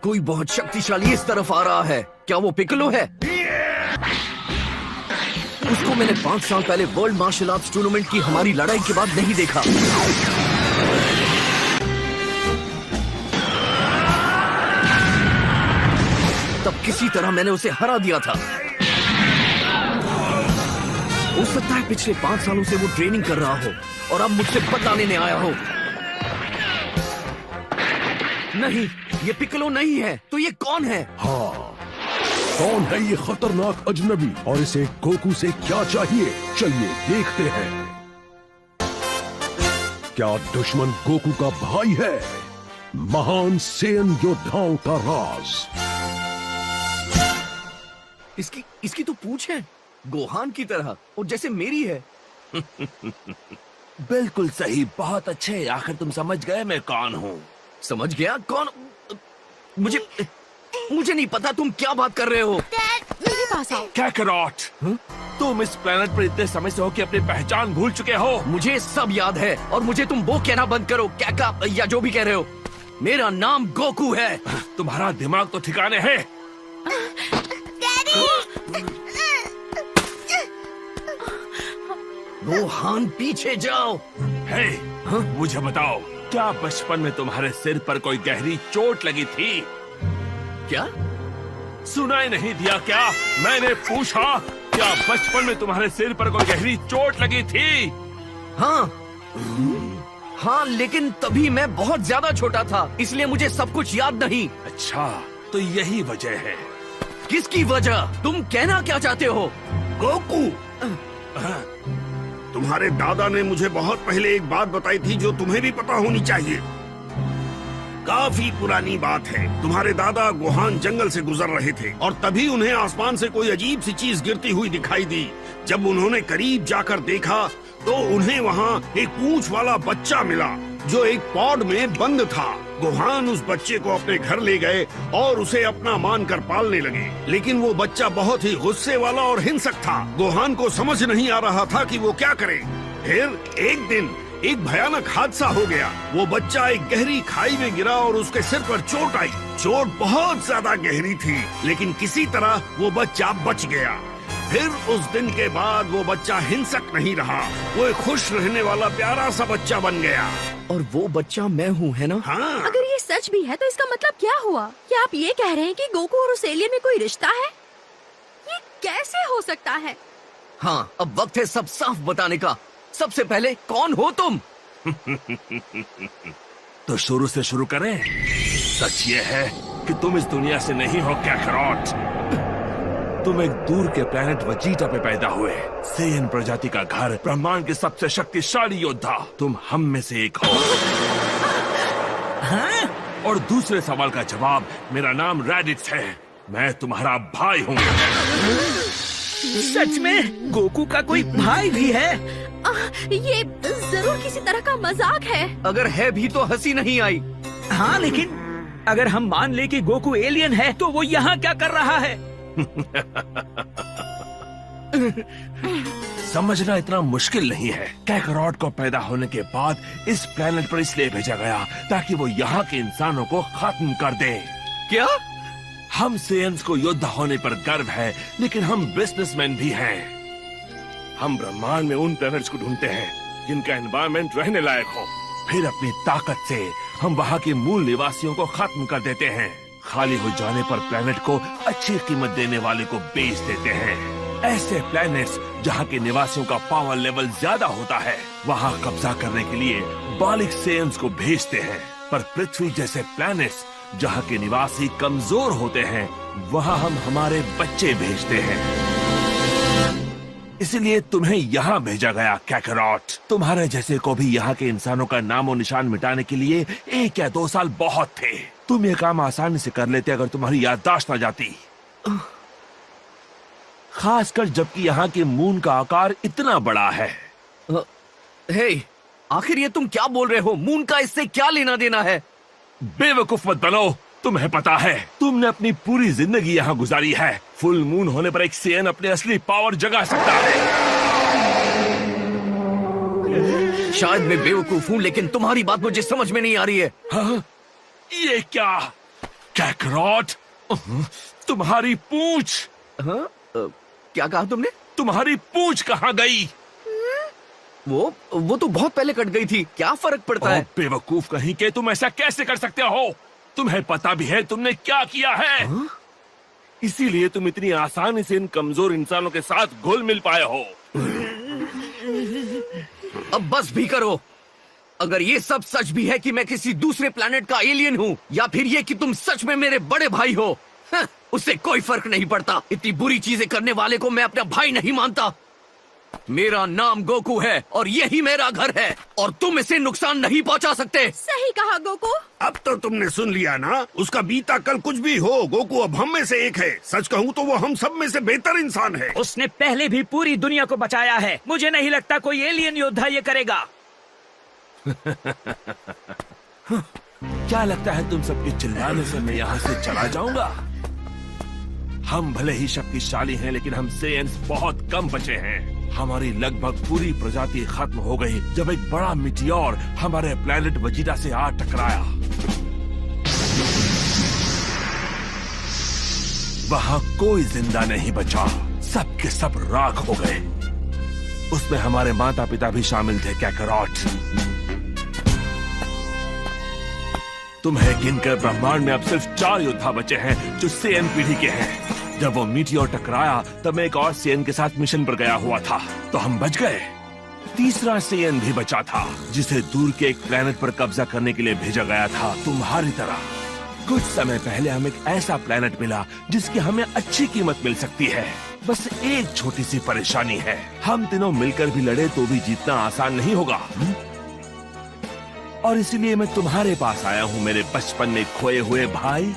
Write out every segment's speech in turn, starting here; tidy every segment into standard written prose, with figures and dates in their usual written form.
कोई बहुत शक्तिशाली इस तरफ आ रहा है। क्या वो पिक्कोलो है? उसको मैंने 5 साल पहले वर्ल्ड मार्शल आर्ट्स टूर्नामेंट की हमारी लड़ाई के बाद नहीं देखा। तब किसी तरह मैंने उसे हरा दिया था। हो सकता है पिछले 5 सालों से वो ट्रेनिंग कर रहा हो और अब मुझसे बदला लेने आया हो। नहीं, ये पिक्कोलो नहीं है। तो ये कौन है? हाँ, कौन है ये खतरनाक अजनबी और इसे गोकू से क्या चाहिए? चलिए देखते हैं। क्या दुश्मन गोकू का भाई है? महान सेन योद्धाओं का राज। इसकी तो पूंछ है गोहान की तरह, और जैसे मेरी है। बिल्कुल सही, बहुत अच्छे। आखिर तुम समझ गए मैं कौन हूँ। समझ गया? कौन? मुझे नहीं पता तुम क्या बात कर रहे हो। मेरे पास आओ। कैकरॉट, तुम इस प्लेनेट पर इतने समय से हो कि अपनी पहचान भूल चुके हो। मुझे सब याद है, और मुझे तुम वो कहना बंद करो, कैका या जो भी कह रहे हो। मेरा नाम गोकू है। तुम्हारा दिमाग तो ठिकाने है। गोहान पीछे जाओ। हे, मुझे बताओ, क्या बचपन में तुम्हारे सिर पर कोई गहरी चोट लगी थी? क्या? सुनाई नहीं दिया क्या? मैंने पूछा, क्या बचपन में तुम्हारे सिर पर कोई गहरी चोट लगी थी? हाँ, लेकिन तभी मैं बहुत ज्यादा छोटा था, इसलिए मुझे सब कुछ याद नहीं। अच्छा, तो यही वजह है। किसकी वजह? तुम कहना क्या चाहते हो? गोकू, तुम्हारे दादा ने मुझे बहुत पहले एक बात बताई थी जो तुम्हें भी पता होनी चाहिए। काफी पुरानी बात है। तुम्हारे दादा गोहान जंगल से गुजर रहे थे और तभी उन्हें आसमान से कोई अजीब सी चीज गिरती हुई दिखाई दी। जब उन्होंने करीब जाकर देखा तो उन्हें वहाँ एक पूंछ वाला बच्चा मिला जो एक पॉड में बंद था। गोहान उस बच्चे को अपने घर ले गए और उसे अपना मानकर पालने लगे, लेकिन वो बच्चा बहुत ही गुस्से वाला और हिंसक था। गोहान को समझ नहीं आ रहा था कि वो क्या करे। फिर एक दिन एक भयानक हादसा हो गया। वो बच्चा एक गहरी खाई में गिरा और उसके सिर पर चोट आई। चोट बहुत ज्यादा गहरी थी, लेकिन किसी तरह वो बच्चा बच गया। फिर उस दिन के बाद वो बच्चा हिंसक नहीं रहा। वो एक खुश रहने वाला प्यारा सा बच्चा बन गया। और वो बच्चा मैं हूँ, है ना? हाँ। अगर ये सच भी है तो इसका मतलब क्या हुआ? क्या आप ये कह रहे हैं कि गोकू और उस एलियन में कोई रिश्ता है? ये कैसे हो सकता है? हाँ, अब वक्त है सब साफ बताने का। सबसे पहले कौन हो तुम? तो शुरू से शुरू करें। सच ये है कि तुम इस दुनिया से नहीं हो कैकरॉट। तुम एक दूर के प्लेनेट वजीटा पे पैदा हुए। सेयन प्रजाति का घर, ब्रह्मांड के सबसे शक्तिशाली योद्धा। तुम हम में से एक हो। हाँ? और दूसरे सवाल का जवाब, मेरा नाम रेडिट्स है। मैं तुम्हारा भाई हूँ। सच में गोकू का कोई भाई भी है? ये जरूर किसी तरह का मजाक है। अगर है भी तो हंसी नहीं आई। हाँ, लेकिन अगर हम मान ले कि गोकू एलियन है तो वो यहाँ क्या कर रहा है? समझना इतना मुश्किल नहीं है। कैकरॉट को पैदा होने के बाद इस प्लेनेट पर इसलिए भेजा गया ताकि वो यहाँ के इंसानों को खत्म कर दे। क्या? हम सेयन्स को योद्धा होने पर गर्व है, लेकिन हम बिजनेसमैन भी हैं। हम ब्रह्मांड में उन प्लैनेट्स को ढूंढते हैं जिनका एनवायरनमेंट रहने लायक हो। फिर अपनी ताकत से हम वहाँ के मूल निवासियों को खत्म कर देते हैं। खाली हो जाने पर प्लैनेट को अच्छी कीमत देने वाले को बेच देते हैं। ऐसे प्लैनेट्स जहाँ के निवासियों का पावर लेवल ज्यादा होता है, वहाँ कब्जा करने के लिए बालिक सेयन्स को भेजते हैं। पर पृथ्वी जैसे प्लैनेट्स जहाँ के निवासी कमजोर होते हैं, वहाँ हम हमारे बच्चे भेजते हैं। इसलिए तुम्हें यहाँ भेजा गया कैकरॉट। तुम्हारे जैसे को भी यहाँ के इंसानों का नामो निशान मिटाने के लिए 1 या 2 साल बहुत थे। तुम ये काम आसानी से कर लेते अगर तुम्हारी याददाश्त न जाती। खासकर जबकि यहाँ के मून का आकार इतना बड़ा है। हे, आखिर ये तुम क्या बोल रहे हो? मून का इससे क्या लेना देना है? बेवकूफ मत बनो। तुम्हें पता है, तुमने अपनी पूरी जिंदगी यहाँ गुजारी है। फुल मून होने पर एक सेयन अपने असली पावर जगा सकता है। शायद मैं बेवकूफ हूँ, लेकिन तुम्हारी बात मुझे समझ में नहीं आ रही है। हाँ? ये क्या? कैकरॉट, तुम्हारी पूंछ, हाँ? क्या कहा तुमने? तुम्हारी पूंछ कहाँ गई? वो तो बहुत पहले कट गई थी, क्या फर्क पड़ता ओ है? बेवकूफ कहीं के, तुम ऐसा कैसे कर सकते हो? तुम्हें पता भी है तुमने क्या किया है? हाँ? इसीलिए तुम इतनी आसानी से इन कमजोर इंसानों के साथ घुल मिल पाए हो। अब बस भी करो। अगर ये सब सच भी है कि मैं किसी दूसरे प्लेनेट का एलियन हूँ, या फिर ये कि तुम सच में मेरे बड़े भाई हो, उससे कोई फर्क नहीं पड़ता। इतनी बुरी चीजें करने वाले को मैं अपना भाई नहीं मानता। मेरा नाम गोकू है और यही मेरा घर है, और तुम इसे नुकसान नहीं पहुंचा सकते। सही कहा गोकू। अब तो तुमने सुन लिया ना, उसका बीता कल कुछ भी हो, गोकू अब हम में से एक है। सच कहूँ तो वो हम सब में से बेहतर इंसान है। उसने पहले भी पूरी दुनिया को बचाया है। मुझे नहीं लगता कोई एलियन योद्धा ये करेगा। क्या लगता है तुम सबके चिल्लाने से मैं यहाँ से चला जाऊंगा? हम भले ही शक्तिशाली हैं, लेकिन हम सेयन्स बहुत कम बचे हैं। हमारी लगभग पूरी प्रजाति खत्म हो गई जब एक बड़ा मिटियोर हमारे प्लेनेट वजीरा से आ टकराया। वहां कोई जिंदा नहीं बचा, सब के सब राख हो गए। उसमें हमारे माता पिता भी शामिल थे, कैकरॉट। तुम्हें गिनकर ब्रह्मांड में अब सिर्फ 4 योद्धा बचे हैं जो सेयन पीढ़ी के हैं। जब वो मीटियोर टकराया तब मैं एक और सेयन के साथ मिशन पर गया हुआ था, तो हम बच गए। तीसरा सेयन भी बचा था, जिसे दूर के एक प्लेनेट पर कब्जा करने के लिए भेजा गया था, तुम्हारी तरह। कुछ समय पहले हमें एक ऐसा प्लेनेट मिला जिसकी हमें अच्छी कीमत मिल सकती है। बस एक छोटी सी परेशानी है, हम तीनों मिलकर भी लड़े तो भी जीतना आसान नहीं होगा। और इसीलिए मैं तुम्हारे पास आया हूँ, मेरे बचपन में खोए हुए भाई।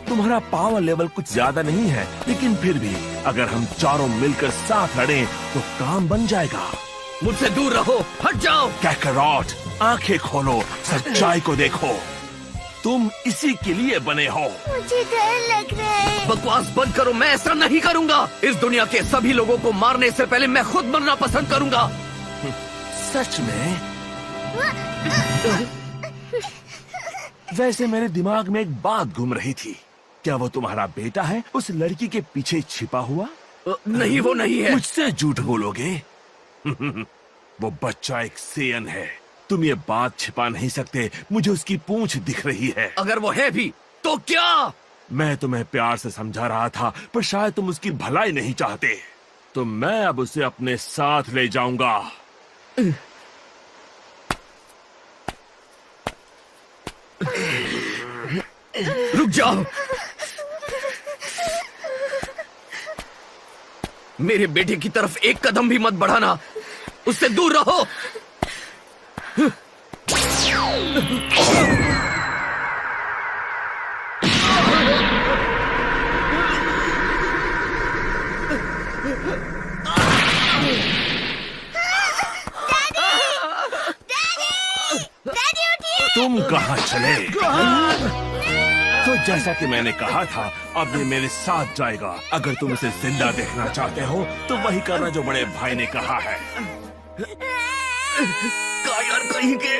तुम्हारा पावर लेवल कुछ ज्यादा नहीं है, लेकिन फिर भी अगर हम चारों मिलकर साथ लड़ें तो काम बन जाएगा। मुझसे दूर रहो, हट जाओ। कैकरॉट, आंखें खोलो, सच्चाई को देखो। तुम इसी के लिए बने हो। मुझे डर लग रहा है। बकवास बंद करो, मैं ऐसा नहीं करूंगा। इस दुनिया के सभी लोगों को मारने से पहले मैं खुद मरना पसंद करूंगा। सच में? वैसे मेरे दिमाग में एक बात घूम रही थी, क्या वो तुम्हारा बेटा है, उस लड़की के पीछे छिपा हुआ? नहीं, वो नहीं है। मुझसे झूठ बोलोगे? वो बच्चा एक सेयन है, तुम ये बात छिपा नहीं सकते। मुझे उसकी पूंछ दिख रही है। अगर वो है भी तो क्या? मैं तुम्हें प्यार से समझा रहा था, पर शायद तुम उसकी भलाई नहीं चाहते, तो मैं अब उसे अपने साथ ले जाऊंगा। रुक जाओ। मेरे बेटे की तरफ एक कदम भी मत बढ़ाना, उससे दूर रहो। तुम कहाँ चले? तो जैसा कि मैंने कहा था, अब ये मेरे साथ जाएगा। अगर तुम इसे जिंदा देखना चाहते हो तो वही करना जो बड़े भाई ने कहा है। कायर कहीं के।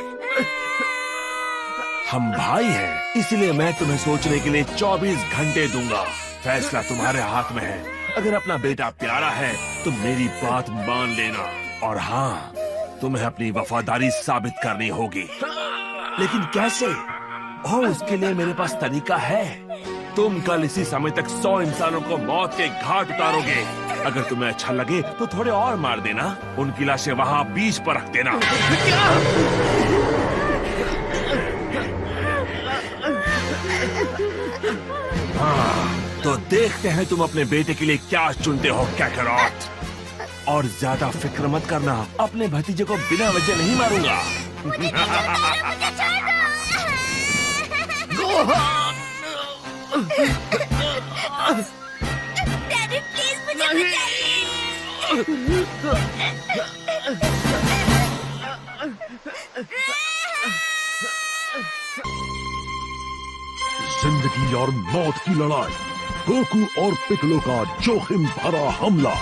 हम भाई हैं, इसलिए मैं तुम्हें सोचने के लिए 24 घंटे दूंगा। फैसला तुम्हारे हाथ में है। अगर अपना बेटा प्यारा है तो मेरी बात मान लेना, और हाँ, तुम्हें अपनी वफादारी साबित करनी होगी। लेकिन कैसे? उसके लिए मेरे पास तरीका है। तुम कल इसी समय तक 100 इंसानों को मौत के घाट उतारोगे। अगर तुम्हें अच्छा लगे तो थोड़े और मार देना, उनकी लाशें वहां बीच पर रख देना। हाँ, तो देखते हैं तुम अपने बेटे के लिए क्या चुनते हो, कैकरॉट। और ज्यादा फिक्र मत करना, अपने भतीजे को बिना वजह नहीं मारूंगा। डैडी प्लीज मुझे बचाइए। जिंदगी और मौत की लड़ाई, गोकू और पिकलो का जोखिम भरा हमला।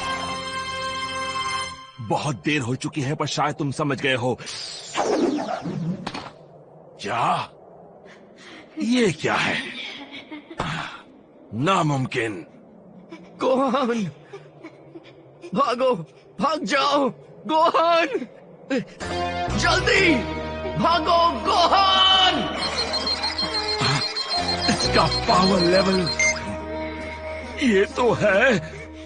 बहुत देर हो चुकी है, पर शायद तुम समझ गए हो। क्या? ये क्या है? नामुमकिन। गोहान, भागो, भाग जाओ, गोहान, जल्दी भागो, गोहान। इसका पावर लेवल ये तो है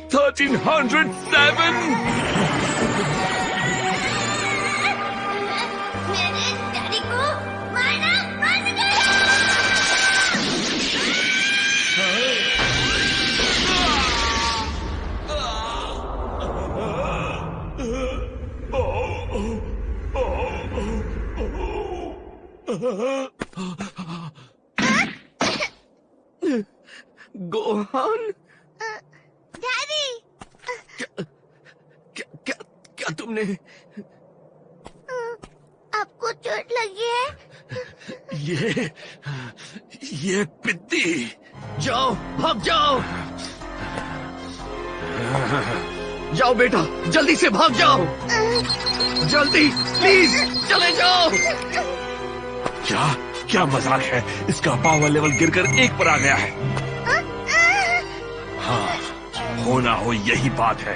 1307। मेरे डैडी को मारना बंद करो। गोहान, डैडी, क्या क्या तुमने? आपको चोट लगी है? ये पिद्दी। जाओ, भाग जाओ, जाओ बेटा, जल्दी से भाग जाओ, जल्दी, प्लीज चले जाओ। क्या क्या मजाक है? इसका पावर लेवल गिरकर 1 पर आ गया है। हाँ, होना हो यही बात है।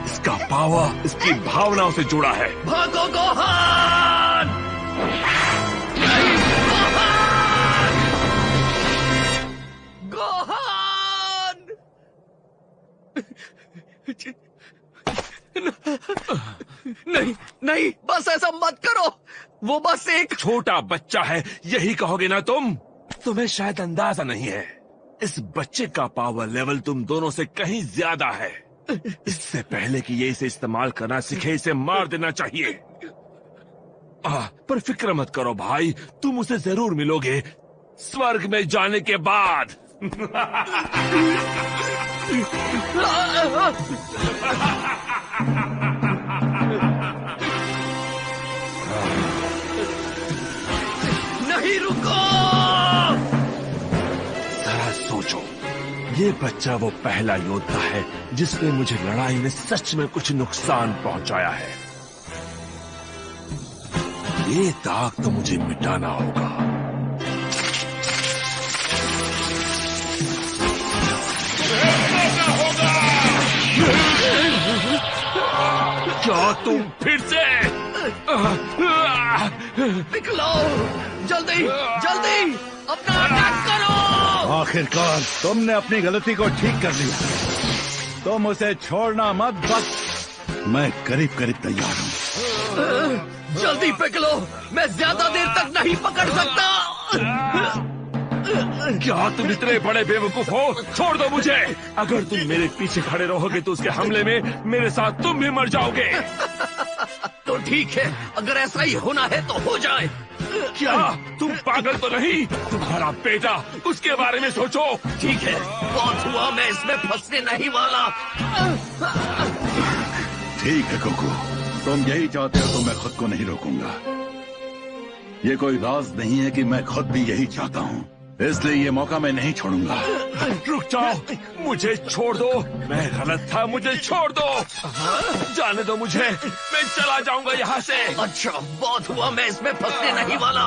इसका पावर इसकी भावनाओं से जुड़ा है। भागो गोहान, नहीं, गोहान, नहीं नहीं, बस ऐसा मत करो, वो बस एक छोटा बच्चा है, यही कहोगे ना तुम? तुम्हें शायद अंदाजा नहीं है, इस बच्चे का पावर लेवल तुम दोनों से कहीं ज्यादा है। इससे पहले कि ये इसे इस्तेमाल करना सीखे, इसे मार देना चाहिए। पर फिक्र मत करो भाई, तुम उसे जरूर मिलोगे स्वर्ग में जाने के बाद। नहीं, रुको। जरा सोचो, ये बच्चा वो पहला योद्धा है जिसने मुझे लड़ाई में सच में कुछ नुकसान पहुंचाया है। ये दाग तो मुझे मिटाना होगा। क्या तुम फिर से? निकलो, जल्दी जल्दी अपना अटैक करो। आखिरकार तुमने अपनी गलती को ठीक कर लिया। तुम उसे छोड़ना मत, बस मैं करीब करीब तैयार हूँ। जल्दी पिघलो, मैं ज्यादा देर तक नहीं पकड़ सकता। क्या तुम इतने बड़े बेवकूफ हो? छोड़ दो मुझे। अगर तुम मेरे पीछे खड़े रहोगे तो उसके हमले में मेरे साथ तुम भी मर जाओगे। तो ठीक है, अगर ऐसा ही होना है तो हो जाए। क्या तुम पागल तो नहीं? तुम्हारा बेटा, उसके बारे में सोचो। ठीक है, बहुत हुआ, मैं इसमें फंसने नहीं वाला। ठीक है गोकू, तुम यही चाहते हो तो मैं खुद को नहीं रोकूंगा। ये कोई राज नहीं है कि मैं खुद भी यही चाहता हूँ, इसलिए ये मौका मैं नहीं छोड़ूंगा। रुक जाओ, मुझे छोड़ दो। मैं गलत था, मुझे छोड़ दो। जाने दो मुझे, मैं चला जाऊंगा यहाँ से। अच्छा, बहुत हुआ, मैं इसमें फंसने नहीं वाला।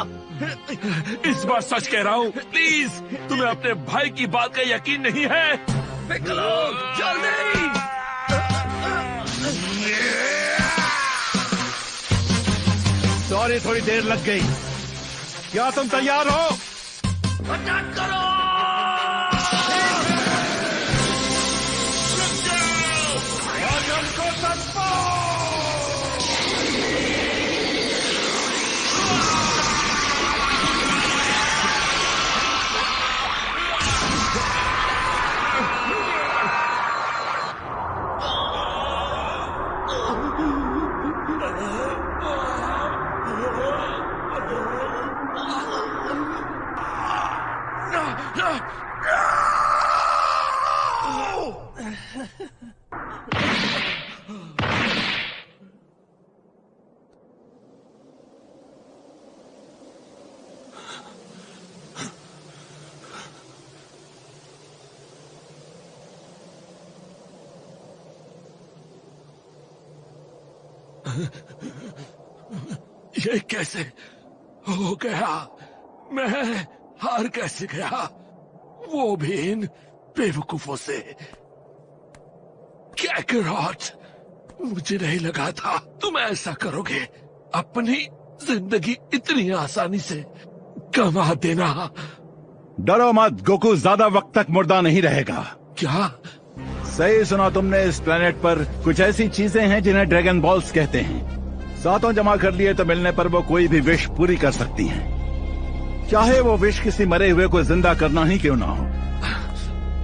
इस बार सच कह रहा हूँ, प्लीज। तुम्हें अपने भाई की बात का यकीन नहीं है? पिघलो, जल्दी। सॉरी, थोड़ी देर लग गई। क्या तुम तैयार हो? अटैक करो। ये कैसे हो गया? मैं हार कैसे गया? वो भी इन बेवकूफों से। कैकरॉट, मुझे नहीं लगा था तुम ऐसा करोगे। अपनी जिंदगी इतनी आसानी से गंवा देना। डरो मत, गोकू ज्यादा वक्त तक मुर्दा नहीं रहेगा। क्या? सही सुना तुमने। इस प्लेनेट पर कुछ ऐसी चीजें हैं जिन्हें ड्रैगन बॉल्स कहते हैं। सातों जमा कर लिए तो मिलने पर वो कोई भी विश पूरी कर सकती हैं, चाहे वो विश किसी मरे हुए को जिंदा करना ही क्यों ना हो।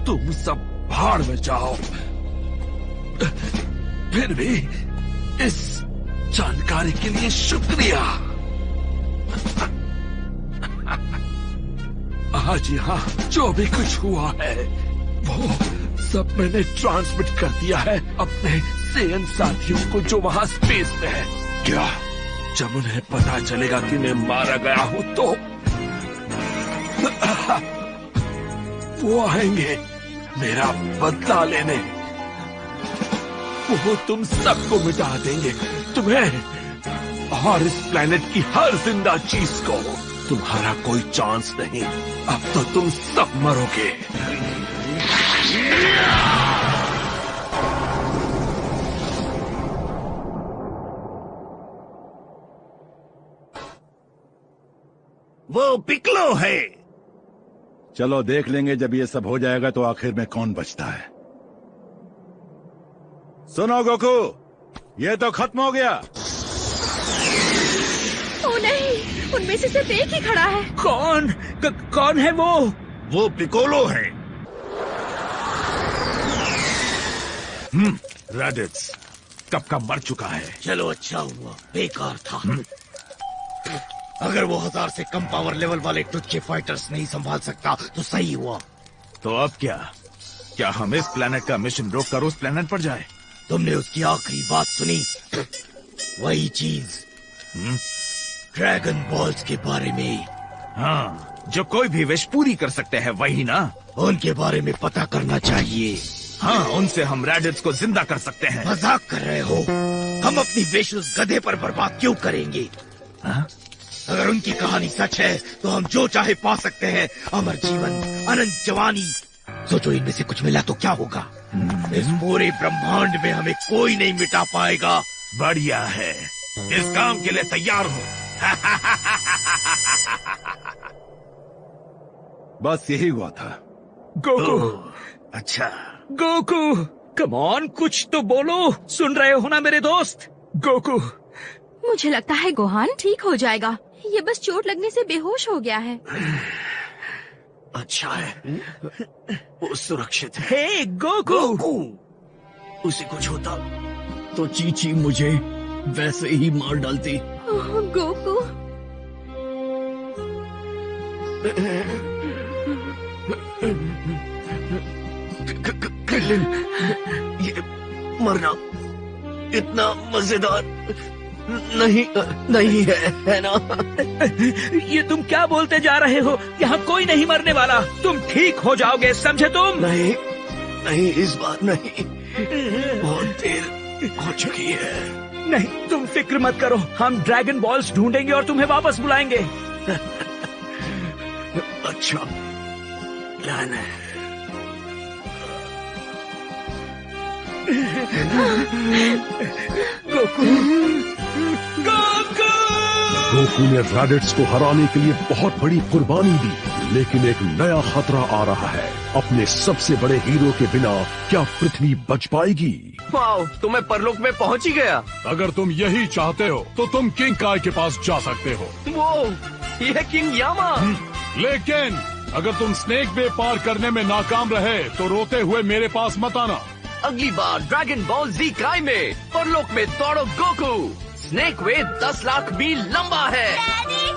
तुम सब भाड़ में जाओ। फिर भी इस जानकारी के लिए शुक्रिया। आज यहाँ जो भी कुछ हुआ है वो सब मैंने ट्रांसमिट कर दिया है अपने सेन साथियों को जो वहाँ स्पेस में है। क्या? जब उन्हें पता चलेगा कि मैं मारा गया हूँ तो वो आएंगे मेरा बदला लेने। वो तुम सबको मिटा देंगे, तुम्हें और इस प्लेनेट की हर जिंदा चीज को। तुम्हारा कोई चांस नहीं, अब तो तुम सब मरोगे। वो पिकलो है। चलो देख लेंगे जब ये सब हो जाएगा तो आखिर में कौन बचता है। सुनो गोकू, ये तो खत्म हो गया। ओ नहीं, उनमें से सिर्फ एक ही खड़ा है। कौन है वो? वो पिकोलो है। रैडिट्स कब का मर चुका है। चलो अच्छा हुआ, बेकार था। अगर वो 1000 से कम पावर लेवल वाले टुच्चे फाइटर्स नहीं संभाल सकता तो सही हुआ। तो अब क्या हम इस प्लेनेट का मिशन रोक कर उस प्लेनेट पर जाए? तुमने उसकी आखिरी बात सुनी? वही चीज, ड्रैगन बॉल्स के बारे में। हाँ, जो कोई भी विश पूरी कर सकते हैं वही ना? उनके बारे में पता करना चाहिए। हाँ, उनसे हम रैडिट्स को जिंदा कर सकते हैं। मजाक कर रहे हो? हम अपनी विश उस गधे पर बर्बाद क्यों करेंगे? हाँ? अगर उनकी कहानी सच है तो हम जो चाहे पा सकते हैं, अमर जीवन, अनंत जवानी। सोचो इनमें से कुछ मिला तो क्या होगा? इस पूरे ब्रह्मांड में हमें कोई नहीं मिटा पाएगा। बढ़िया है, इस काम के लिए तैयार हूँ। बस यही हुआ था। गोकू, अच्छा, गोकू, कम ऑन, कुछ तो बोलो। सुन रहे हो ना मेरे दोस्त? गोकू, मुझे लगता है गोहान ठीक हो जाएगा। ये बस चोट लगने से बेहोश हो गया है। अच्छा है, वो सुरक्षित है। हे गोकू, उसे कुछ होता तो चीची मुझे वैसे ही मार डालती। ओह, गोकू, ये मरना इतना मजेदार नहीं है ना? ये तुम क्या बोलते जा रहे हो? यहाँ कोई नहीं मरने वाला। तुम ठीक हो जाओगे, समझे तुम? नहीं, इस बार नहीं। बहुत देर हो चुकी है। नहीं, तुम फिक्र मत करो। हम ड्रैगन बॉल्स ढूंढेंगे और तुम्हें वापस बुलाएंगे। अच्छा प्लान है। गोकू ने रैडिट्स को हराने के लिए बहुत बड़ी कुर्बानी दी, लेकिन एक नया खतरा आ रहा है। अपने सबसे बड़े हीरो के बिना क्या पृथ्वी बच पाएगी? वाओ, तो मैं परलोक में पहुंच ही गया। अगर तुम यही चाहते हो तो तुम किंग काय के पास जा सकते हो। वो ये किंग यामा। लेकिन अगर तुम स्नेक वे पार करने में नाकाम रहे तो रोते हुए मेरे पास मत आना। अगली बार ड्रैगन बॉल जी काय में परलोक में दौड़ो गोकू। स्नेक वे 10 लाख मील लंबा है। डैडी,